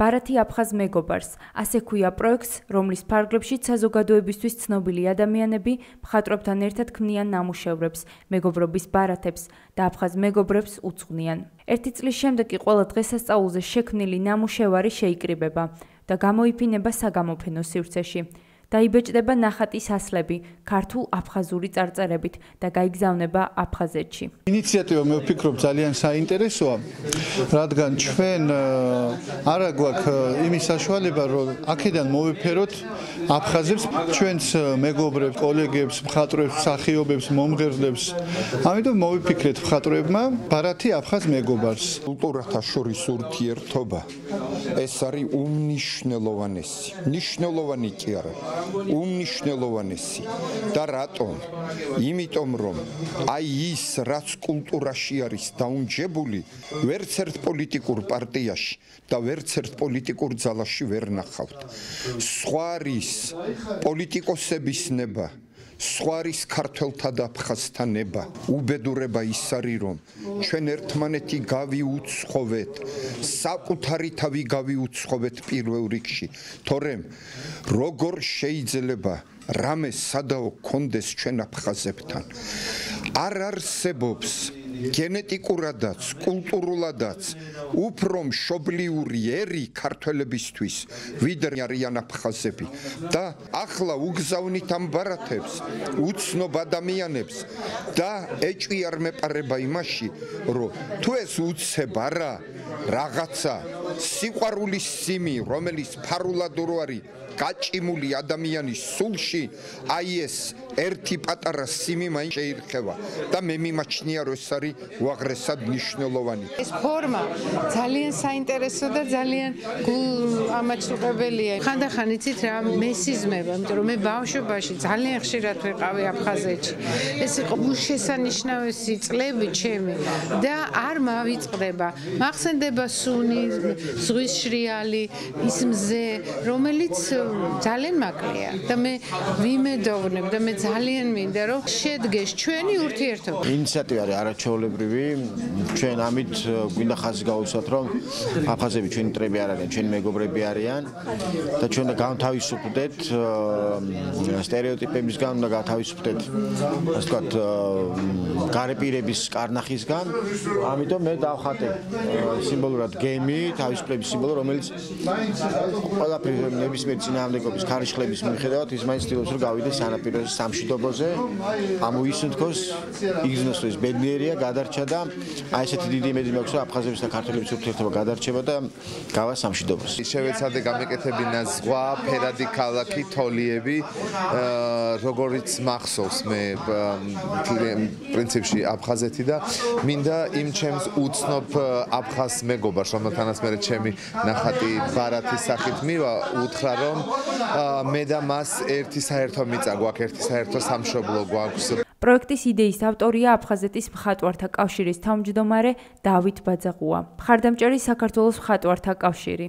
ბარათი აფხაზ მეგობარს, ასე ქვია პროექტს, რომლის ფარგლებშიც საზოგადოებისთვის ცნობილი ადამიანები მხატვრებთან ერთად ქმნიან ნამუშევრებს, მეგობრობის ბარათებს და აფხაზ მეგობრებს უძღვნიან. ერთი წლის შემდეგ კი ყველა დღესასწაულზე შექმნილი ნამუშევარი შეიკრიბება და გამოიფინება საგამოფენო სივრცეში. დაიბეჭდება ნახატის ასლები ქართულ აფხაზური წარწერებით და გაიგზავნება აფხაზეთში. ინიციატივა მე ვფიქრობ ძალიან საინტერესოა, რადგან ჩვენ არა გვაქვს იმის საშუალება, რომ აქედან მოვიფეროთ აფხაზებს, ჩვენს მეგობრებს, კოლეგებს, მხატვრებს, მსახიობებს, მომღერლებს. ამიტომ მოვიფიქრეთ მხატვრებმა ბარათი აფხაზ მეგობარს. კულტურათა შორის ურთიერთობა ეს არის უმნიშვნელოვანესი. მნიშვნელოვანი კი არა. უმნიშვნელოვანესი და რატომ? იმიტომ რომ აი ის რაც კულტურაში არის დაუნჯებული, ვერც ერთ პოლიტიკურ პარტიაში და ვერც ერთ პოლიტიკურ ძალაში ვერ ნახავთ. სხვა არის პოლიტიკოსების ნება, სხვა არის ქართველთა და აფხაზთა ნება. უბედურება ის არის რომ ჩვენ ერთმანეთი გავიუცხოვეთ, საკუთარი თავი გავიუცხოვეთ პირველ რიგში, თორემ როგორ შეიძლება რამე სადაო კონდეს ჩვენ აფხაზებთან. არ არსებობს გენეტიკურადაც, კულტურულადაც უფრო მშობლიური ერი ქართველებისთვის, ვიდრე არიან აფხაზები. და ახლა უგზავნით ამ ბარათებს, უცნობ ადამიანებს და ეჭვი არ მეპარება იმაში, რომ თუ ეს უცებ არა რაღაცა სიყვარულის სიმი, რომელიც ფარულად რო არის გაჭიმული ადამიანის სულში, აი ეს ერთი პატარა სიმი მაინც შეირხევა და მე მიმაჩნია რომ ეს არის უაღრესად მნიშვნელოვანი. ეს ფორმა ძალიან საინტერესო და ძალიან ამაჩუყებელია. ხანდახან იცით რა მესიზმება, იმიტომ რომ მე ბავშვობაში ძალიან ხშირად ვიყავი აფხაზეთში. ეს იყო უშესანიშნავესი წლები ჩემი და არ მავიწყდება. მახსენდება სუნი, ზღვის შრიალი, ის მზე, რომელიც ძალიან მაკლია და მე ვიმედოვნებ და მე ძალიან მინდა რომ შედგეს ჩვენი ურთიერთობა. ინიციატივა არის არაჩვეულებრივი. ჩვენ ამით გვინდა ხაზი გავუსვათ, რომ აფხაზები ჩვენი მტრები არ არიან, ჩვენი მეგობრები არიან და ჩვენ და გავთავისუფლდეთ სტერეოტიპებისგან, უნდა გავთავისუფლდეთ ასე ვთქვათ გარეპირების კარნახისგან. ამიტომ მე დავხატე სიმბოლურად გემი, თავისუფლების სიმბოლო, რომელიც ყველაფერი ნებისმიერ წინააღმდეგობის ქარიშხლების მიუხედავად ის მაინც ცდილობს რომ გავიდეს სანაპიროზე სამშვიდობოზე, ამოისუნთქოს, იგრძნოს რომ ეს ბედნიერია, გადარჩა და აი ესეთი დიდი იმედი მაქვს რომ აფხაზების და ქართველების ურთიერთობა გადარჩება და გავა სამშვიდობოს. შევეცადე გამეკეთებინა ზღვა, ფერადი ქალაქი, თოლიები, როგორიც მახსოვს მე პრინციპში აფხაზეთი და მინდა იმ ჩემს უცნობ აფხაზ მეგობარს, რომელთანაც მე ჩემი ნახატი ბარათის სახით მივა, უთხრა რომ მე და მას ერთი საერთო მიწა გვაქვს, ერთი საერთო სამშობლო გვაქვს. პროექტის იდეის ავტორია აფხაზეთის მხატვართა კავშირის თავმჯდომარე დავით ბაძაღუა. მხარდამჭერი საქართველოს მხატვართა კავშირი.